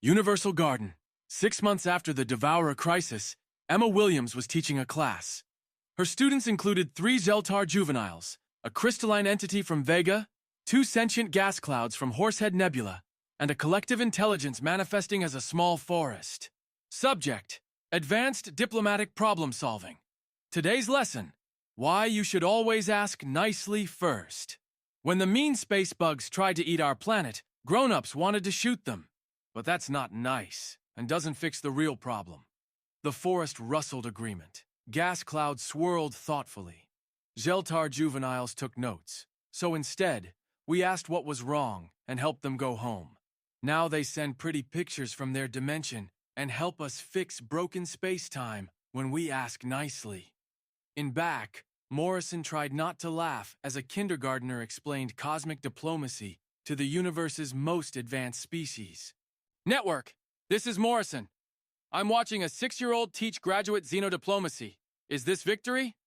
Universal Garden. 6 months after the Devourer crisis, Emma Williams was teaching a class. Her students included 3 Zeltar juveniles, a crystalline entity from Vega, 2 sentient gas clouds from Horsehead Nebula, and a collective intelligence manifesting as a small forest. Subject: Advanced Diplomatic Problem Solving. Today's lesson: why you should always ask nicely first. When the mean space bugs tried to eat our planet, grown-ups wanted to shoot them. But that's not nice, and doesn't fix the real problem. The forest rustled agreement. Gas clouds swirled thoughtfully. Zeltar juveniles took notes. So instead, we asked what was wrong and helped them go home. Now they send pretty pictures from their dimension and help us fix broken space-time when we ask nicely. In back, Morrison tried not to laugh as a kindergartner explained cosmic diplomacy to the universe's most advanced species. Network, this is Morrison. I'm watching a 6-year-old teach graduate xenodiplomacy. Is this victory?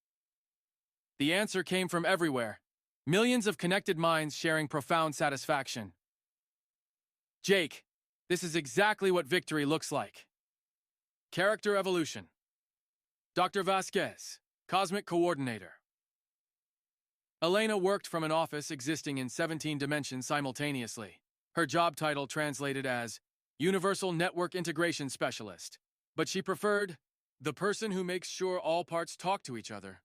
The answer came from everywhere. Millions of connected minds sharing profound satisfaction. Jake, this is exactly what victory looks like. Character evolution. Dr. Vasquez, Cosmic Coordinator. Elena worked from an office existing in 17 dimensions simultaneously. Her job title translated as Universal Network Integration Specialist, but she preferred the person who makes sure all parts talk to each other.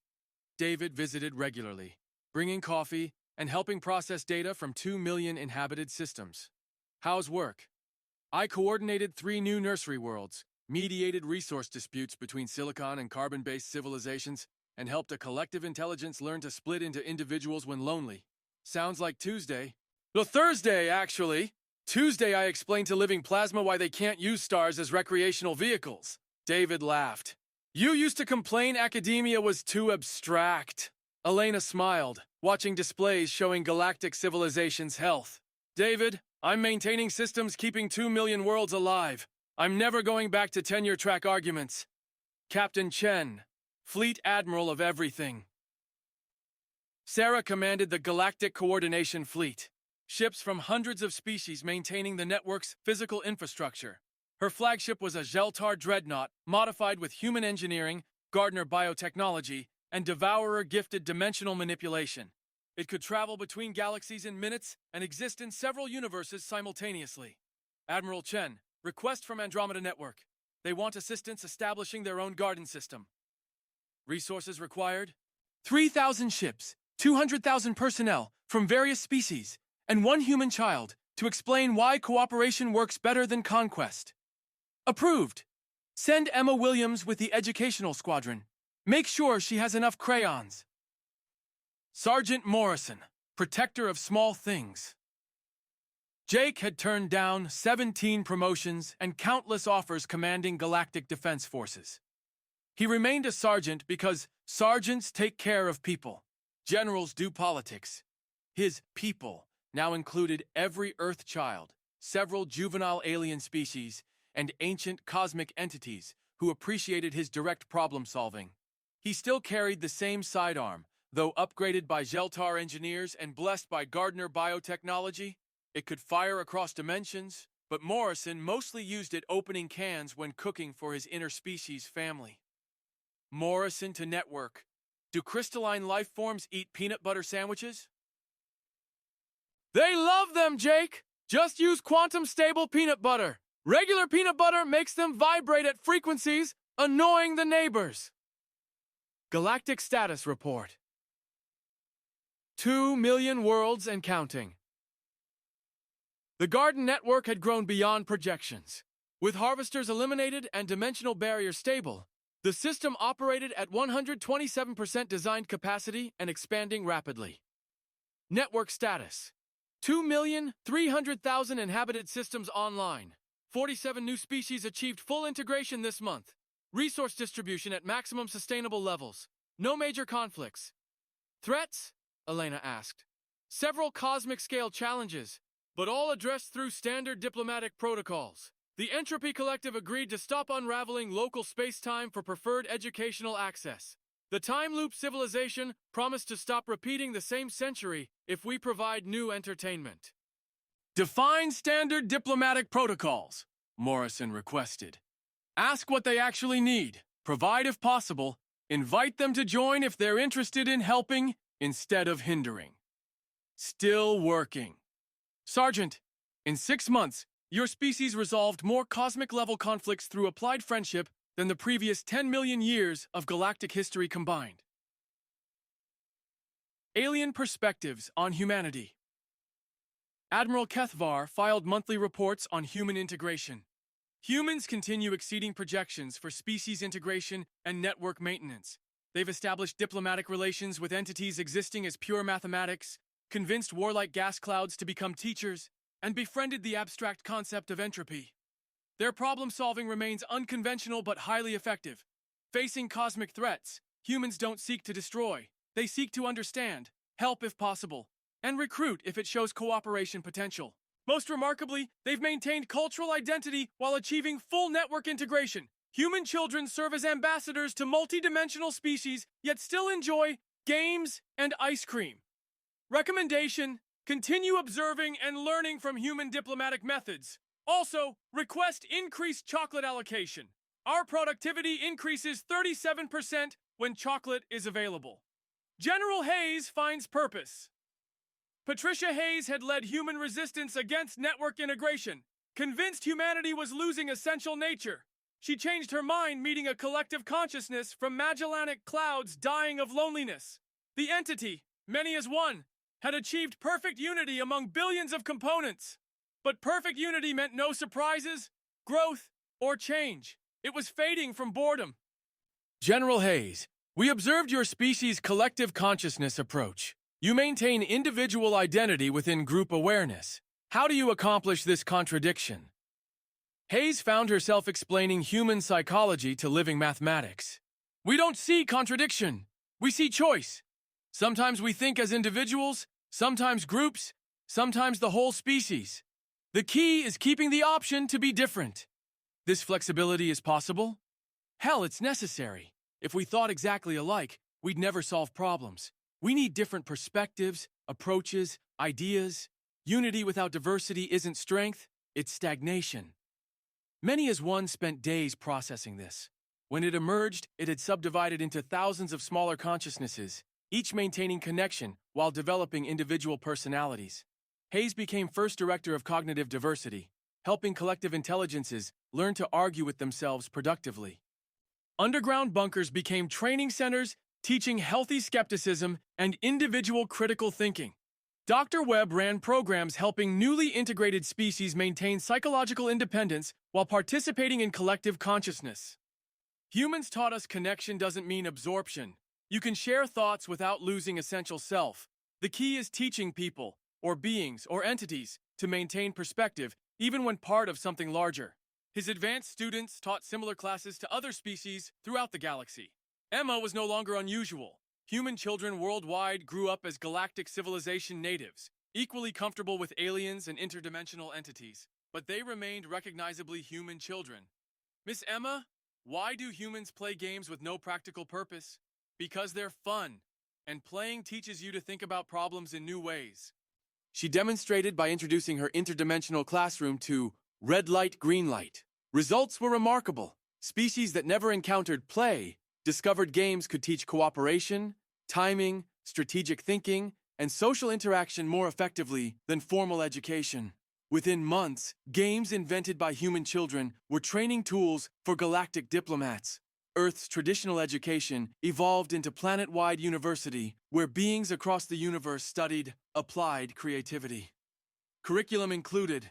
David visited regularly, bringing coffee and helping process data from 2 million inhabited systems. How's work? I coordinated 3 new nursery worlds, mediated resource disputes between silicon and carbon-based civilizations, and helped a collective intelligence learn to split into individuals when lonely. Sounds like Tuesday. Well, Thursday, actually. Tuesday I explained to Living Plasma why they can't use stars as recreational vehicles. David laughed. You used to complain academia was too abstract. Elena smiled, watching displays showing galactic civilizations' health. David, I'm maintaining systems keeping 2 million worlds alive. I'm never going back to tenure-track arguments. Captain Chen, Fleet Admiral of everything. Sarah commanded the Galactic Coordination Fleet. Ships from hundreds of species maintaining the network's physical infrastructure. Her flagship was a Zeltar dreadnought modified with human engineering, Gardner biotechnology, and Devourer-gifted dimensional manipulation. It could travel between galaxies in minutes and exist in several universes simultaneously. Admiral Chen, request from Andromeda Network. They want assistance establishing their own garden system. Resources required? 3,000 ships, 200,000 personnel from various species, and 1 human child to explain why cooperation works better than conquest. Approved. Send Emma Williams with the educational squadron. Make sure she has enough crayons. Sergeant Morrison, protector of small things. Jake had turned down 17 promotions and countless offers commanding galactic defense forces. He remained a sergeant because sergeants take care of people. Generals do politics. His people now included every Earth child, several juvenile alien species, and ancient cosmic entities who appreciated his direct problem-solving. He still carried the same sidearm, though upgraded by Zeltar engineers and blessed by Gardner biotechnology. It could fire across dimensions, but Morrison mostly used it opening cans when cooking for his interspecies family. Morrison to network. Do crystalline life forms eat peanut butter sandwiches? They love them, Jake! Just use quantum-stable peanut butter. Regular peanut butter makes them vibrate at frequencies, annoying the neighbors. Galactic Status Report. 2 million worlds and counting. The Garden Network had grown beyond projections. With harvesters eliminated and dimensional barriers stable, the system operated at 127% designed capacity and expanding rapidly. Network status. 2,300,000 inhabited systems online. 47 new species achieved full integration this month. Resource distribution at maximum sustainable levels. No major conflicts. Threats? Elena asked. Several cosmic-scale challenges, but all addressed through standard diplomatic protocols. The Entropy Collective agreed to stop unraveling local space-time for preferred educational access. The Time Loop civilization promised to stop repeating the same century if we provide new entertainment. Define standard diplomatic protocols. Morrison requested. Ask what they actually need, provide if possible, invite them to join if they're interested in helping instead of hindering. Still working. Sergeant, in 6 months, your species resolved more cosmic-level conflicts through applied friendship than the previous 10 million years of galactic history combined. Alien Perspectives on Humanity. Admiral Kethvar filed monthly reports on human integration. Humans continue exceeding projections for species integration and network maintenance. They've established diplomatic relations with entities existing as pure mathematics, convinced warlike gas clouds to become teachers, and befriended the abstract concept of entropy. Their problem-solving remains unconventional but highly effective. Facing cosmic threats, humans don't seek to destroy. They seek to understand, help if possible, and recruit if it shows cooperation potential. Most remarkably, they've maintained cultural identity while achieving full network integration. Human children serve as ambassadors to multi-dimensional species, yet still enjoy games and ice cream. Recommendation: continue observing and learning from human diplomatic methods. Also, request increased chocolate allocation. Our productivity increases 37% when chocolate is available. General Hayes finds purpose. Patricia Hayes had led human resistance against network integration, convinced humanity was losing essential nature. She changed her mind, meeting a collective consciousness from Magellanic clouds dying of loneliness. The entity, many as one, had achieved perfect unity among billions of components. But perfect unity meant no surprises, growth, or change. It was fading from boredom. General Hayes, we observed your species' collective consciousness approach. You maintain individual identity within group awareness. How do you accomplish this contradiction? Hayes found herself explaining human psychology to living mathematics. We don't see contradiction. We see choice. Sometimes we think as individuals, sometimes groups, sometimes the whole species. The key is keeping the option to be different. This flexibility is possible? Hell, it's necessary. If we thought exactly alike, we'd never solve problems. We need different perspectives, approaches, ideas. Unity without diversity isn't strength, it's stagnation. Many as one spent days processing this. When it emerged, it had subdivided into thousands of smaller consciousnesses, each maintaining connection while developing individual personalities. Hayes became first director of cognitive diversity, helping collective intelligences learn to argue with themselves productively. Underground bunkers became training centers, teaching healthy skepticism and individual critical thinking. Dr. Webb ran programs helping newly integrated species maintain psychological independence while participating in collective consciousness. Humans taught us connection doesn't mean absorption. You can share thoughts without losing essential self. The key is teaching people, or beings, or entities, to maintain perspective, even when part of something larger. His advanced students taught similar classes to other species throughout the galaxy. Emma was no longer unusual. Human children worldwide grew up as galactic civilization natives, equally comfortable with aliens and interdimensional entities, but they remained recognizably human children. Miss Emma, why do humans play games with no practical purpose? Because they're fun, and playing teaches you to think about problems in new ways. She demonstrated by introducing her interdimensional classroom to red light, green light. Results were remarkable. Species that never encountered play discovered games could teach cooperation, timing, strategic thinking, and social interaction more effectively than formal education. Within months, games invented by human children were training tools for galactic diplomats. Earth's traditional education evolved into planet-wide university, where beings across the universe studied applied creativity. Curriculum included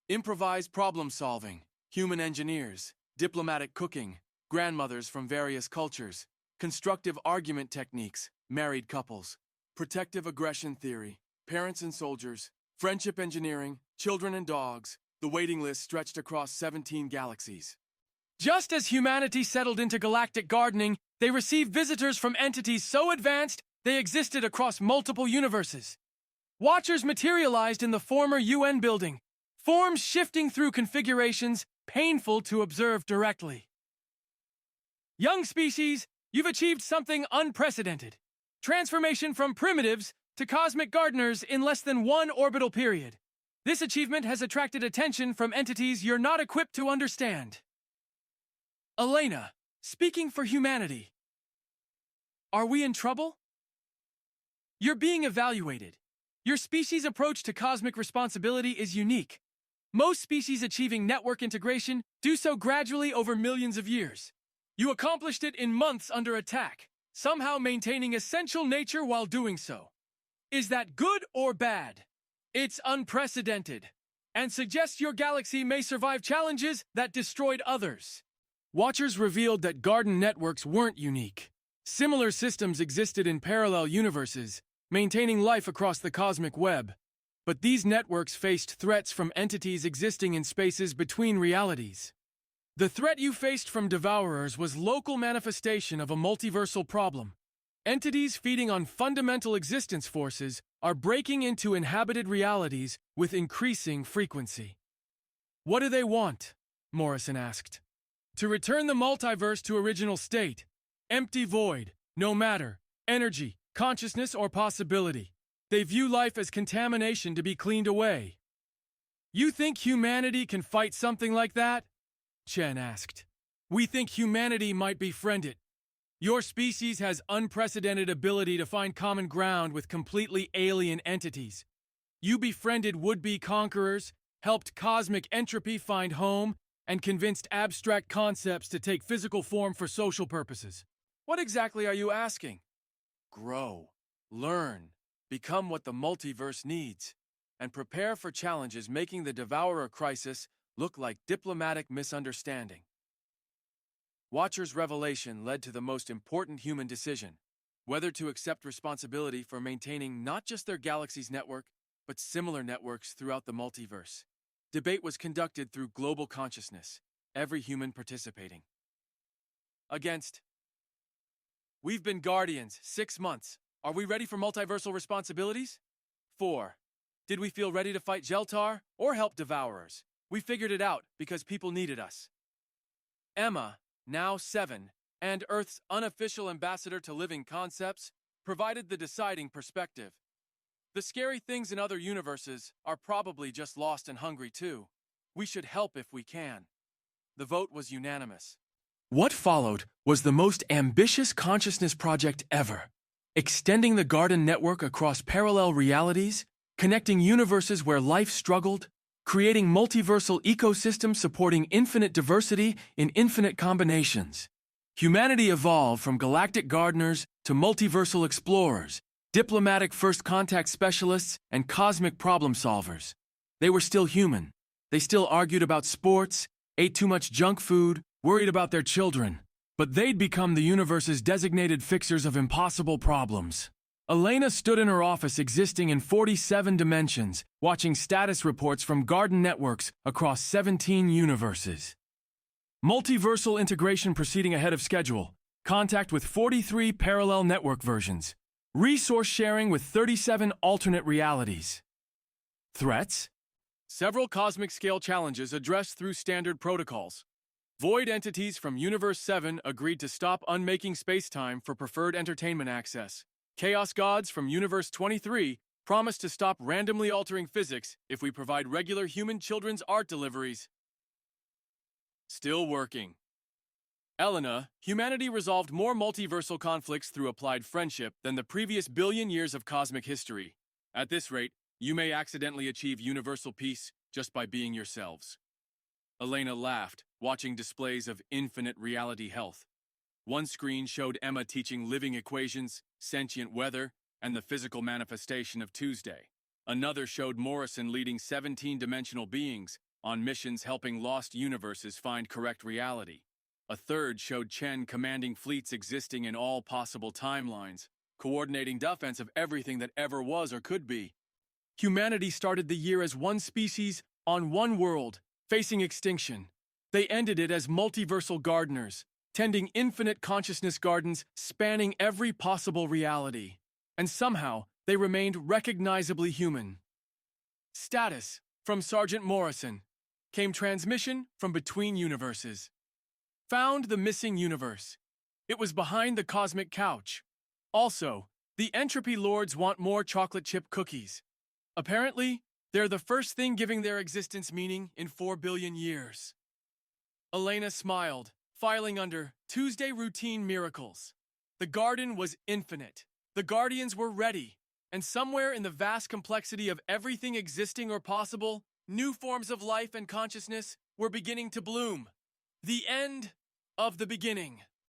improvised problem-solving, human engineers, diplomatic cooking, grandmothers from various cultures, constructive argument techniques, married couples, protective aggression theory, parents and soldiers, friendship engineering, children and dogs. The waiting list stretched across 17 galaxies. Just as humanity settled into galactic gardening, they received visitors from entities so advanced they existed across multiple universes. Watchers materialized in the former UN building, forms shifting through configurations painful to observe directly. Young species, you've achieved something unprecedented. Transformation from primitives to cosmic gardeners in less than one orbital period. This achievement has attracted attention from entities you're not equipped to understand. Elena, speaking for humanity. Are we in trouble? You're being evaluated. Your species' approach to cosmic responsibility is unique. Most species achieving network integration do so gradually over millions of years. You accomplished it in months under attack, somehow maintaining essential nature while doing so. Is that good or bad? It's unprecedented, and suggests your galaxy may survive challenges that destroyed others. Watchers revealed that garden networks weren't unique. Similar systems existed in parallel universes, maintaining life across the cosmic web. But these networks faced threats from entities existing in spaces between realities. The threat you faced from Devourers was local manifestation of a multiversal problem. Entities feeding on fundamental existence forces are breaking into inhabited realities with increasing frequency. What do they want? Morrison asked. To return the multiverse to original state. Empty void, no matter, energy, consciousness, or possibility. They view life as contamination to be cleaned away. You think humanity can fight something like that? Chen asked. We think humanity might befriend it. Your species has unprecedented ability to find common ground with completely alien entities. You befriended would-be conquerors, helped cosmic entropy find home, and convinced abstract concepts to take physical form for social purposes. What exactly are you asking? Grow, learn, become what the multiverse needs, and prepare for challenges making the Devourer crisis look like diplomatic misunderstanding. Watcher's revelation led to the most important human decision, whether to accept responsibility for maintaining not just their galaxy's network, but similar networks throughout the multiverse. Debate was conducted through global consciousness, every human participating. Against. We've been Guardians 6 months. Are we ready for multiversal responsibilities? 4. Did we feel ready to fight Geltar or help Devourers? We figured it out because people needed us. Emma, now 7, and Earth's unofficial ambassador to living concepts, provided the deciding perspective. The scary things in other universes are probably just lost and hungry too. We should help if we can. The vote was unanimous. What followed was the most ambitious consciousness project ever, extending the Garden Network across parallel realities, connecting universes where life struggled, creating multiversal ecosystems supporting infinite diversity in infinite combinations. Humanity evolved from galactic gardeners to multiversal explorers, diplomatic first contact specialists, and cosmic problem solvers. They were still human. They still argued about sports, ate too much junk food, worried about their children. But they'd become the universe's designated fixers of impossible problems. Elena stood in her office existing in 47 dimensions, watching status reports from Garden networks across 17 universes. Multiversal integration proceeding ahead of schedule. Contact with 43 parallel network versions. Resource sharing with 37 alternate realities. Threats? Several cosmic-scale challenges addressed through standard protocols. Void entities from Universe 7 agreed to stop unmaking space-time for preferred entertainment access. Chaos gods from Universe 23 promised to stop randomly altering physics if we provide regular human children's art deliveries. Still working. Elena, humanity resolved more multiversal conflicts through applied friendship than the previous billion years of cosmic history. At this rate, you may accidentally achieve universal peace just by being yourselves. Elena laughed, watching displays of infinite reality health. One screen showed Emma teaching living equations, sentient weather, and the physical manifestation of Tuesday. Another showed Morrison leading 17-dimensional beings on missions helping lost universes find correct reality. A third showed Chen commanding fleets existing in all possible timelines, coordinating defense of everything that ever was or could be. Humanity started the year as one species on one world, facing extinction. They ended it as multiversal gardeners, tending infinite consciousness gardens spanning every possible reality. And somehow, they remained recognizably human. Status from Sergeant Morrison. Came transmission from between universes. Found the missing universe. It was behind the cosmic couch. Also, the entropy lords want more chocolate chip cookies. Apparently, They're the first thing giving their existence meaning in 4 billion years. Elena smiled, filing under Tuesday routine miracles. The garden was infinite. The guardians were ready. And somewhere in the vast complexity of everything existing or possible, new forms of life and consciousness were beginning to bloom. The end of the beginning.